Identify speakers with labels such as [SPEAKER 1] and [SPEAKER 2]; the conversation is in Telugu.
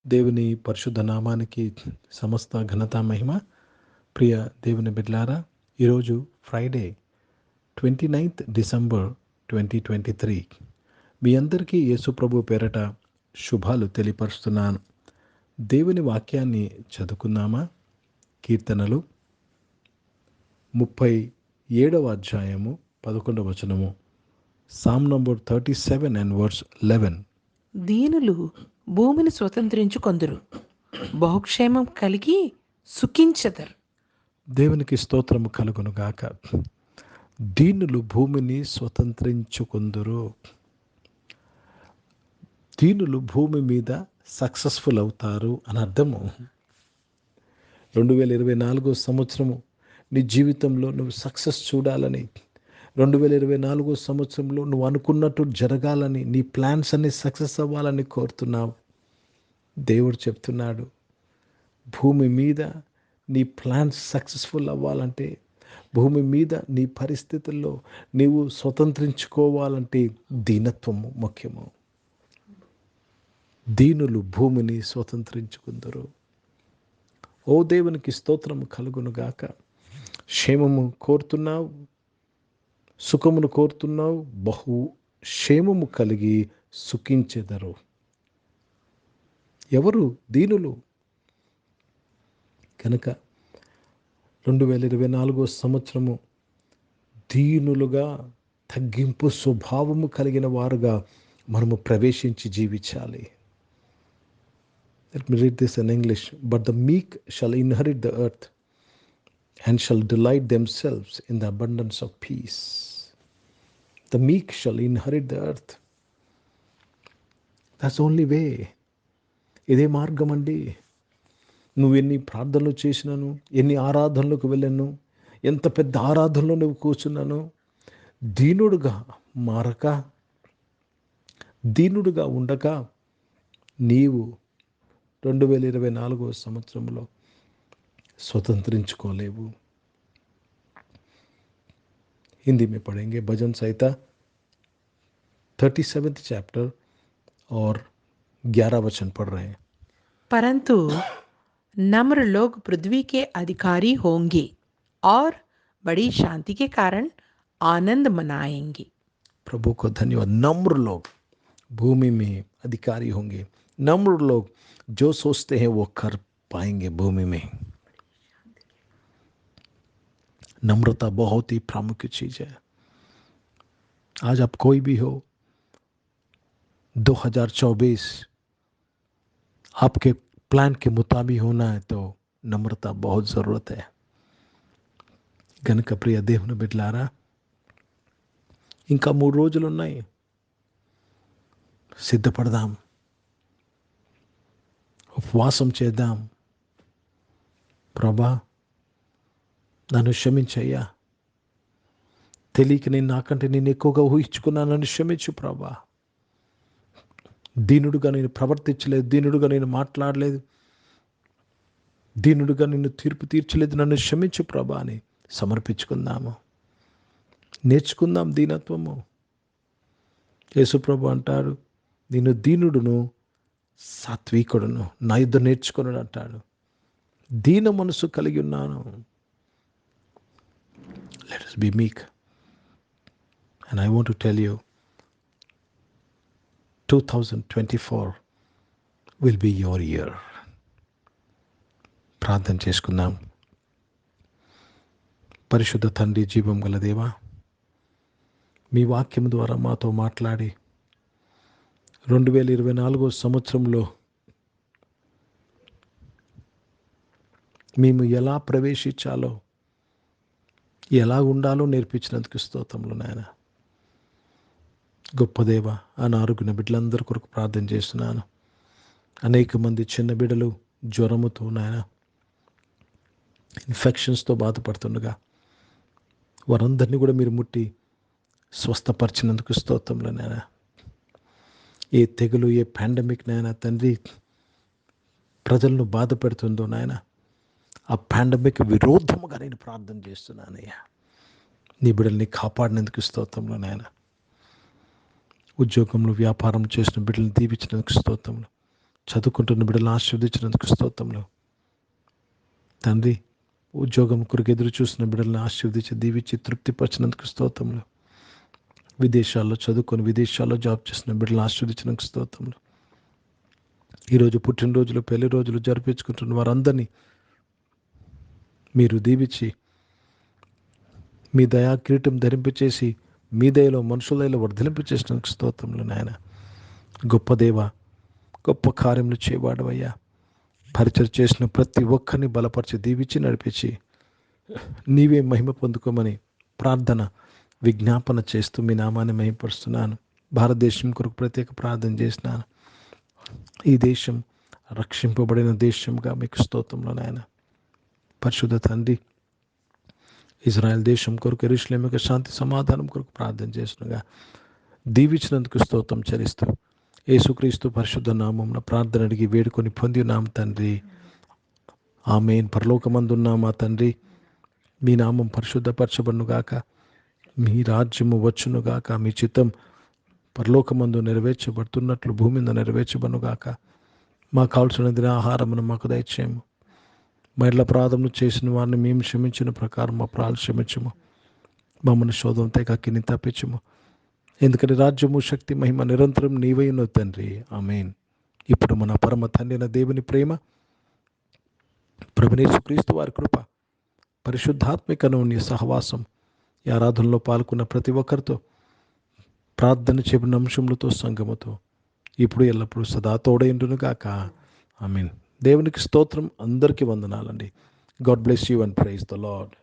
[SPEAKER 1] దేవుని పరిశుద్ధ నామానికి సమస్త ఘనత మహిమ. ప్రియ దేవుని బిడ్డలారా, ఈరోజు ఫ్రైడే 29th డిసెంబర్ 2023. మీ అందరికీ యేసు ప్రభు పేరట శుభాలు తెలియపరుస్తున్నాను. దేవుని వాక్యాన్ని చదువుకుందామా? కీర్తనలు 37వ అధ్యాయము 11వ వచనము. Sam number 37 and verse 11.
[SPEAKER 2] దీనులు భూమిని స్వతంత్రించుకొందురు, బహుక్షేమం కలిగి సుఖించెదరు.
[SPEAKER 1] దేవునికి స్తోత్రము కలుగును గాక. దీనులు భూమిని స్వతంత్రించుకుందురు. దీనులు భూమి మీద సక్సెస్ఫుల్ అవుతారు అని అర్థము. 2024 సంవత్సరము నీ జీవితంలో నువ్వు సక్సెస్ చూడాలని, 2024 సంవత్సరంలో నువ్వు అనుకున్నట్టు జరగాలని, నీ ప్లాన్స్ అన్ని సక్సెస్ అవ్వాలని కోరుతున్నావు. దేవుడు చెప్తున్నాడు, భూమి మీద నీ ప్లాన్స్ సక్సెస్ఫుల్ అవ్వాలంటే, భూమి మీద నీ పరిస్థితుల్లో నీవు స్వతంత్రించుకోవాలంటే దీనత్వము ముఖ్యము. దీనులు భూమిని స్వతంత్రించుకుందరు. ఓ దేవునికి స్తోత్రము కలుగునుగాక. క్షేమము కోరుతున్నావు, సుఖమును కోరుతున్నావు, బహు క్షేమము కలిగి సుఖించెదరు. ఎవరు దీనులు? కనుక 2024 సంవత్సరము దీనులుగా, తగ్గింపు స్వభావము కలిగిన వారుగా మనము ప్రవేశించి జీవించాలి. Let me read this in English. But the meek shall inherit the earth and shall delight themselves in the abundance of peace. The meek shall inherit the earth. That's the only way. ఇదే మార్గం అండి. నువ్వు ఎన్ని ప్రార్థనలు చేసినాను, ఎన్ని ఆరాధనలకు వెళ్ళాను, ఎంత పెద్ద ఆరాధనలో నువ్వు కూర్చున్నాను, దీనుడుగా మారక, దీనుడుగా ఉండక నీవు 2024 సంవత్సరంలో స్వతంత్రించుకోలేవు. हिंदी में पढ़ेंगे भजन संहिता 37th चैप्टर और 11 वचन पढ़ रहे हैं.
[SPEAKER 2] परंतु नम्र लोग पृथ्वी के अधिकारी होंगे और बड़ी शांति के कारण आनंद मनाएंगे.
[SPEAKER 1] प्रभु को धन्यवाद. नम्र लोग भूमि में अधिकारी होंगे. नम्र लोग जो सोचते हैं वो कर पाएंगे भूमि में. नम्रता बहुत ही प्रामुख्य चीज है. आज आप कोई भी हो, 2024 आपके प्लान के मुताबिक होना है तो नम्रता बहुत जरूरत है. గనుక ప్రియ దేవుని బిడ్డలారా, ఇంకా 3 రోజులు ఉన్నాయి. సిద్ధపడదాం, ఉపవాసం చేద్దాం. ప్రభా, నన్ను క్షమించయ్యా, తెలియక నేను నాకంటే నేను ఎక్కువగా ఊహించుకున్నాను, నన్ను క్షమించు ప్రభా. దీనుడుగా నేను ప్రవర్తించలేదు, దీనుడుగా నేను మాట్లాడలేదు, దీనుడుగా నిన్ను తీర్పు తీర్చలేదు, నన్ను క్షమించు ప్రభా అని సమర్పించుకుందాము. నేర్చుకుందాం దీనత్వము. యేసు ప్రభు అంటాడు, నేను దీనుడును సాత్వికుడును, నా యుద్ధ నేర్చుకున్నాడు అంటాడు. దీన మనసు కలిగి ఉన్నాను. Let us be meek. And I want to tell you, 2024 will be your year. ప్రార్థన చేసుకుందాం. పరిశుద్ధ తండ్రి, జీవం గల దేవా, మీ వాక్యం ద్వారా మాతో మాట్లాడి 2024 సంవత్సరంలో మేము ఎలా ప్రవేశించాలో, ఎలా ఉండాలో నేర్పించినందుకు స్తోత్రములు నాయన. గొప్ప దేవ, అనారోగ్య బిడ్డలందరి కొరకు ప్రార్థన చేస్తున్నాను. అనేక మంది చిన్న బిడ్డలు జ్వరముతో నాయన, ఇన్ఫెక్షన్స్తో బాధపడుతుండగా వారందరినీ కూడా మీరు ముట్టి స్వస్థపరిచినందుకు స్తోత్రములు నాయన. ఏ తెగులు, ఏ పాండమిక్ నాయన తండ్రి ప్రజలను బాధ పెడుతుందో నాయన, ఆ పాండమిక్ విరోధముగా నేను ప్రార్థన చేస్తున్నానయ్యా. నీ బిడ్డల్ని కాపాడినందుకు స్తోత్రములు నాయన. ఉద్యోగంలో వ్యాపారం చేసిన బిడ్డలను దీవించినందుకు స్తోత్రములు. చదువుకుంటున్న బిడ్డలను ఆశీర్వదించినందుకు స్తోత్రములు తండ్రి. ఉద్యోగం కొరకు ఎదురు చూసిన బిడ్డలను ఆశీర్వదించి దీవించి తృప్తిపరిచినందుకు స్తోత్రములు. విదేశాల్లో చదువుకొని విదేశాల్లో జాబ్ చేసిన బిడ్డలను ఆశీర్వదించినందుకు స్తోత్రములు. ఈరోజు పుట్టినరోజులు పెళ్లి రోజులు జరిపించుకుంటున్న వారందరినీ మీరు దీవించి మీ దయా కిరీటం ధరింపచేసి మీ దయలో మనుషుల దయలో వర్ధలింపచేసినందుకు స్తోత్రములు నాయన. గొప్ప దేవ, గొప్ప కార్యములు చేయవాడవయ్యా. పరిచయం చేసిన ప్రతి ఒక్కరిని బలపరిచి దీవించి నడిపించి నీవే మహిమ పొందుకోమని ప్రార్థన విజ్ఞాపన చేస్తూ మీ నామాన్ని మహిమపరుస్తున్నాను. భారతదేశం కొరకు ప్రత్యేక ప్రార్థన చేసినాను. ఈ దేశం రక్షింపబడిన దేశంగా మీకు స్తోత్రంలో నాయన. పరిశుద్ధ తండ్రి, ఇజ్రాయెల్ దేశం కొరకు యెరూషలేము యొక్క శాంతి సమాధానం కొరకు ప్రార్థన చేసినగా దీవించినందుకు స్తోత్రం చెల్లిస్తూ యేసుక్రీస్తు పరిశుద్ధ నామమున ప్రార్థన అడిగి వేడుకొని పొంది ఉన్నాం తండ్రి. ఆమేన్. పరలోకమందున్న మా తండ్రి, మీ నామం పరిశుద్ధపరచబడునుగాక, మీ రాజ్యము వచ్చునుగాక, మీ చిత్తం పరలోకమందు నెరవేర్చబడుతున్నట్లు భూమి మీద నెరవేర్చబడునుగాక. మాకు కావలసిన ఆహారమును మాకు దయచేయము. మా ఇళ్ళ అపరాధములు చేసిన వారిని మేము క్షమించిన ప్రకారం మా అపరాధాలు క్షమించము. మమ్మల్ని శోధన తెగకిని తప్పించము. ఎందుకంటే రాజ్యము శక్తి మహిమ నిరంతరం నీవై ఉన్నది తండ్రి. ఆమేన్. ఇప్పుడు మన పరమ తండ్రి అయిన దేవుని ప్రేమ, ప్రభువైన యేసుక్రీస్తు వారి కృప, పరిశుద్ధాత్మిక అన్యోన్య సహవాసం, ఈ ఆరాధనలో పాల్గొన్న ప్రతి ఒక్కరితో, ప్రార్థన చెప్పిన అంశములతో, సంగముతో ఇప్పుడు ఎల్లప్పుడూ సదా తోడైండును గాక. ఆమేన్. దేవునికి స్తోత్రం. అందరికీ వందనాలండి. God bless you and praise the lord.